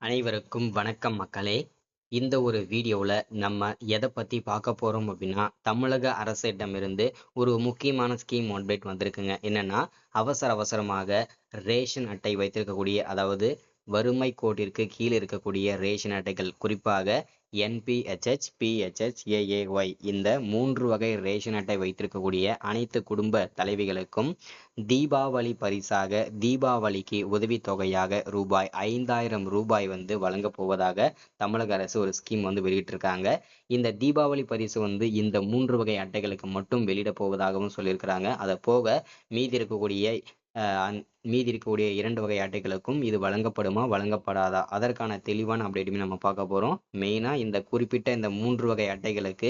அனைவருக்கும் வணக்கம் மக்களே. இந்த ஒரு வீடியோவில் நம்ம எதை பற்றி பார்க்க போகிறோம் அப்படின்னா, தமிழக அரசிடமிருந்து ஒரு முக்கியமான ஸ்கீம் அப்டேட் வந்திருக்குங்க. என்னென்னா, அவசரமாக ரேஷன் அட்டை வைத்திருக்கக்கூடிய, அதாவது வறுமை கோட்டிற்கு கீழே இருக்கக்கூடிய ரேஷன் அட்டைகள், குறிப்பாக என்பிஹெச்ஹெச், பிஹெச்ஹெச், ஏஏஒய் இந்த 3 வகை ரேஷன் அட்டை வைத்திருக்கக்கூடிய அனைத்து குடும்ப தலைவிகளுக்கும் தீபாவளி பரிசாக, தீபாவளிக்கு உதவித்தொகையாக ரூபாய் 5000 வந்து வழங்கப் போவதாக தமிழக அரசு ஒரு ஸ்கீம் வந்து வெளியிட்டிருக்காங்க. இந்த தீபாவளி பரிசு வந்து இந்த 3 வகை அட்டைகளுக்கு மட்டும் வெளியிட போவதாகவும் சொல்லியிருக்கிறாங்க. அதை போக மீதி இருக்கக்கூடிய மீதி இருக்கக்கூடிய 2 வகை அட்டைகளுக்கும் இது வழங்கப்படுமா, வழங்கப்படாதா, அதற்கான தெளிவான அப்டேட்டுமே நம்ம பார்க்க போகிறோம். மெயினாக இந்த குறிப்பிட்ட இந்த 3 வகை அட்டைகளுக்கு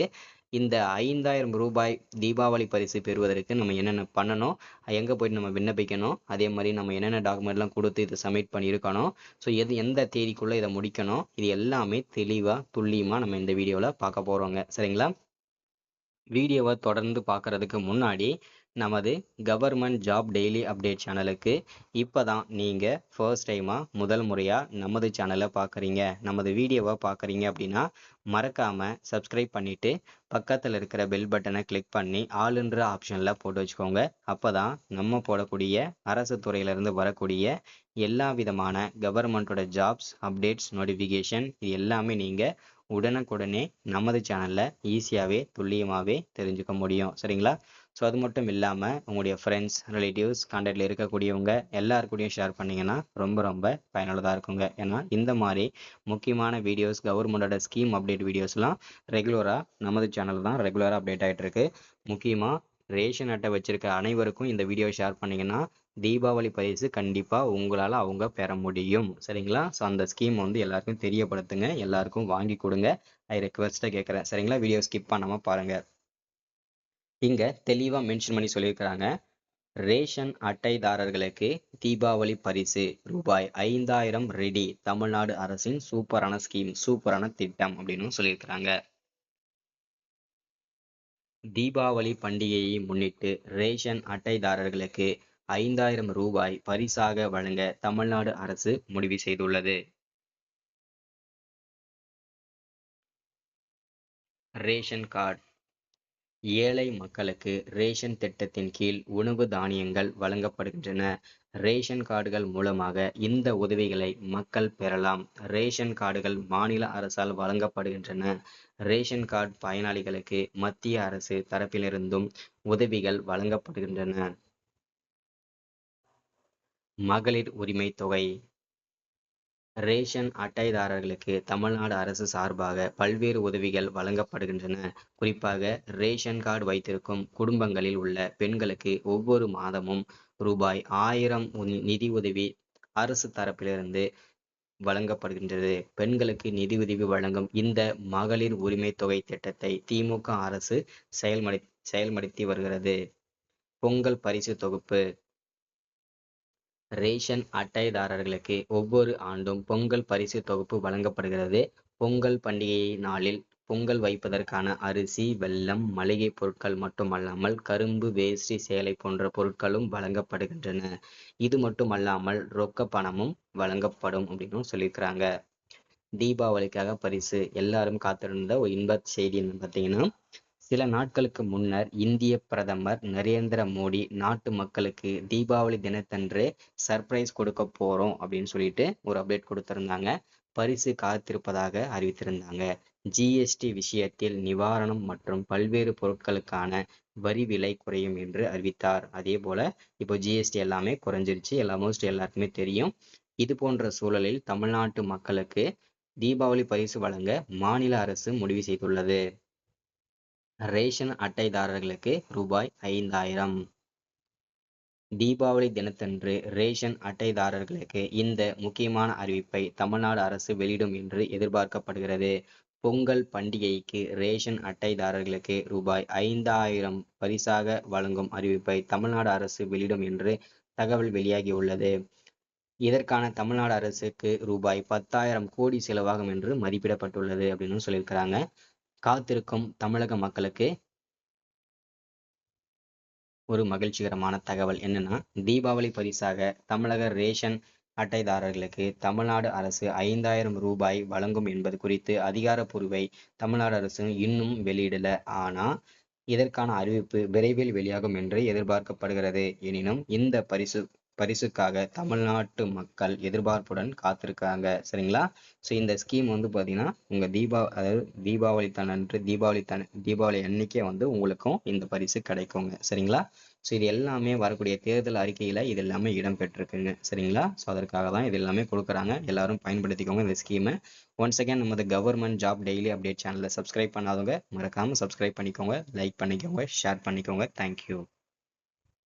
இந்த 5000 தீபாவளி பரிசு பெறுவதற்கு நம்ம என்னென்ன பண்ணணும், எங்கே போயிட்டு நம்ம விண்ணப்பிக்கணும், அதே மாதிரி நம்ம என்னென்ன டாக்குமெண்ட்லாம் கொடுத்து இதை சப்மிட் பண்ணியிருக்கணும், ஸோ எந்த தேதிக்குள்ளே இதை முடிக்கணும், இது எல்லாமே தெளிவாக துல்லியமாக நம்ம இந்த வீடியோவில் பார்க்க போகிறோங்க. சரிங்களா? வீடியோவை தொடர்ந்து பார்க்குறதுக்கு முன்னாடி நமது கவர்மெண்ட் ஜாப் டெய்லி அப்டேட் சேனலுக்கு இப்போ தான் நீங்கள் ஃபர்ஸ்ட் டைமாக முதல் முறையாக நமது சேனலை பார்க்குறீங்க, நமது வீடியோவை பார்க்குறீங்க அப்படின்னா மறக்காமல் சப்ஸ்கிரைப் பண்ணிவிட்டு பக்கத்தில் இருக்கிற பெல் பட்டனை கிளிக் பண்ணி ஆளுன்ற ஆப்ஷனில் போட்டு வச்சுக்கோங்க. அப்போ தான் நம்ம போடக்கூடிய அரசு துறையிலேருந்து வரக்கூடிய எல்லா விதமான கவர்மெண்ட்டோட ஜாப்ஸ் அப்டேட்ஸ் நோட்டிஃபிகேஷன் இது எல்லாமே நீங்கள் உடனுக்குடனே நமது சேனலில் ஈஸியாகவே துல்லியமாகவே தெரிஞ்சுக்க முடியும். சரிங்களா? ஸோ அது மட்டும் இல்லாமல் உங்களுடைய ஃப்ரெண்ட்ஸ், ரிலேட்டிவ்ஸ், கான்டாக்டில் இருக்கக்கூடியவங்க எல்லாருக்கூடையும் ஷேர் பண்ணிங்கன்னா ரொம்ப பயனுள்ளதாக இருக்குங்க. ஏன்னா இந்த மாதிரி முக்கியமான வீடியோஸ், கவர்மெண்டோட ஸ்கீம் அப்டேட் வீடியோஸ்லாம் ரெகுலராக நமது சேனல் தான் ரெகுலராக அப்டேட் ஆகிட்டு இருக்கு. முக்கியமாக ரேஷன் அட்டை வச்சிருக்க அனைவருக்கும் இந்த வீடியோ ஷேர் பண்ணிங்கன்னா தீபாவளி பரிசு கண்டிப்பாக உங்களால் அவங்க பெற முடியும். சரிங்களா? ஸோ அந்த ஸ்கீம் வந்து எல்லாருக்கும் தெரியப்படுத்துங்க, எல்லாருக்கும் வாங்கி கொடுங்க. ஐ ரெக்வெஸ்ட்டாக கேட்குறேன். சரிங்களா? வீடியோ ஸ்கிப் பண்ணாமல் பாருங்கள். இங்கே தெளிவாக மென்ஷன் பண்ணி சொல்லியிருக்கிறாங்க, ரேஷன் அட்டைதாரர்களுக்கு தீபாவளி பரிசு ரூபாய் 5000 ரெடி. தமிழ்நாடு அரசின் சூப்பரான ஸ்கீம், சூப்பரான திட்டம் அப்படின்னு சொல்லியிருக்கிறாங்க. தீபாவளி பண்டிகையை முன்னிட்டு ரேஷன் அட்டைதாரர்களுக்கு 5000 பரிசாக வழங்க தமிழ்நாடு அரசு முடிவு செய்துள்ளது. Ration card. ஏழை மக்களுக்கு ரேஷன் திட்டத்தின் கீழ் உணவு தானியங்கள் வழங்கப்படுகின்றன. ரேஷன் கார்டுகள் மூலமாக இந்த உதவிகளை மக்கள் பெறலாம். ரேஷன் கார்டுகள் மாநில அரசால் வழங்கப்படுகின்றன. ரேஷன் கார்டு பயனாளிகளுக்கு மத்திய அரசு தரப்பிலிருந்தும் உதவிகள் வழங்கப்படுகின்றன. மகளிர் உரிமை தொகை. ரேஷன் அட்டைதாரர்களுக்கு தமிழ்நாடு அரசு சார்பாக பல்வேறு உதவிகள் வழங்கப்படுகின்றன. குறிப்பாக ரேஷன் கார்டு வைத்திருக்கும் குடும்பங்களில் உள்ள பெண்களுக்கு ஒவ்வொரு மாதமும் ரூபாய் 1000 நிதி உதவி அரசு தரப்பிலிருந்து வழங்கப்படுகின்றது. பெண்களுக்கு நிதியுதவி வழங்கும் இந்த மகளிர் உரிமை தொகை திட்டத்தை திமுக அரசு செயல்படுத்தி வருகிறது. பொங்கல் பரிசு தொகுப்பு. ரேஷன் அட்டைதாரர்களுக்கு ஒவ்வொரு ஆண்டும் பொங்கல் பரிசு தொகுப்பு வழங்கப்படுகிறது. பொங்கல் பண்டிகை நாளில் பொங்கல் வைப்பதற்கான அரிசி, வெல்லம், மளிகை பொருட்கள் மட்டுமல்லாமல் கரும்பு, வேஷ்டி, சேலை போன்ற பொருட்களும் வழங்கப்படுகின்றன. இது மட்டுமல்லாமல் ரொக்க பணமும் வழங்கப்படும் அப்படின்னு சொல்லியிருக்கிறாங்க. தீபாவளிக்காக பரிசு. எல்லாரும் காத்திருந்த ஒரு இன்ப செய்தி என்னன்னு பார்த்தீங்கன்னா, சில நாட்களுக்கு முன்னர் இந்திய பிரதமர் நரேந்திர மோடி நாட்டு மக்களுக்கு தீபாவளி தினத்தன்று சர்ப்ரைஸ் கொடுக்க போறோம் அப்படின்னு சொல்லிட்டு ஒரு அப்டேட் கொடுத்திருந்தாங்க. பரிசு காத்திருப்பதாக அறிவித்திருந்தாங்க. ஜிஎஸ்டி விஷயத்தில் நிவாரணம் மற்றும் பல்வேறு பொருட்களுக்கான வரி விலை குறையும் என்று அறிவித்தார். அதே போல இப்போ ஜிஎஸ்டி எல்லாமே குறைஞ்சிருச்சு, ஆல்மோஸ்ட் எல்லாருக்குமே தெரியும். இது போன்ற சூழலில் தமிழ்நாட்டு மக்களுக்கு தீபாவளி பரிசு வழங்க மாநில அரசு முடிவு செய்துள்ளது. ரேஷன் அட்டைதாரர்களுக்கு ரூபாய் 5000. தீபாவளி தினத்தன்று ரேஷன் அட்டைதாரர்களுக்கு இந்த முக்கியமான அறிவிப்பை தமிழ்நாடு அரசு வெளியிடும் என்று எதிர்பார்க்கப்படுகிறது. பொங்கல் பண்டிகைக்கு ரேஷன் அட்டைதாரர்களுக்கு ரூபாய் 5000 பரிசாக வழங்கும் அறிவிப்பை தமிழ்நாடு அரசு வெளியிடும் என்று தகவல் வெளியாகியுள்ளது. இதற்கான தமிழ்நாடு அரசுக்கு ரூபாய் 10,000 கோடி செலவாகும் என்று மதிப்பிடப்பட்டுள்ளது அப்படின்னு சொல்லியிருக்கிறாங்க. காத்திருக்கும் தமிழக மக்களுக்கு ஒரு மகிழ்ச்சிகரமான தகவல் என்னன்னா, தீபாவளி பரிசாக தமிழக ரேஷன் அட்டைதாரர்களுக்கு தமிழ்நாடு அரசு 5,000 ரூபாய் வழங்கும் என்பது குறித்து அதிகாரப்பூர்வை தமிழ்நாடு அரசு இன்னும் வெளியிடல. ஆனா இதற்கான அறிவிப்பு விரைவில் வெளியாகும் என்று எதிர்பார்க்கப்படுகிறது. எனினும் இந்த பரிசுக்காக தமிழ்நாட்டு மக்கள் எதிர்பார்ப்புடன் காத்திருக்காங்க. சரிங்களா? ஸோ இந்த ஸ்கீம் வந்து பார்த்தீங்கன்னா அதாவது தீபாவளி அன்னைக்கே வந்து உங்களுக்கும் இந்த பரிசு கிடைக்குங்க. சரிங்களா? ஸோ இது எல்லாமே வரக்கூடிய தேர்தல் அறிக்கையில இது எல்லாமே இடம்பெற்றிருக்குங்க. சரிங்களா? ஸோ அதற்காக தான் இது எல்லாமே கொடுக்குறாங்க. எல்லாரும் பயன்படுத்திக்கோங்க இந்த ஸ்கீமை. ஒன்ஸ் அகேன் நமது கவர்மெண்ட் ஜாப் டெய்லி அப்டேட் சேனலை சப்ஸ்கிரைப் பண்ணாதவங்க மறக்காம சப்ஸ்கிரைப் பண்ணிக்கோங்க, லைக் பண்ணிக்கோங்க, ஷேர் பண்ணிக்கோங்க. தேங்க்யூ.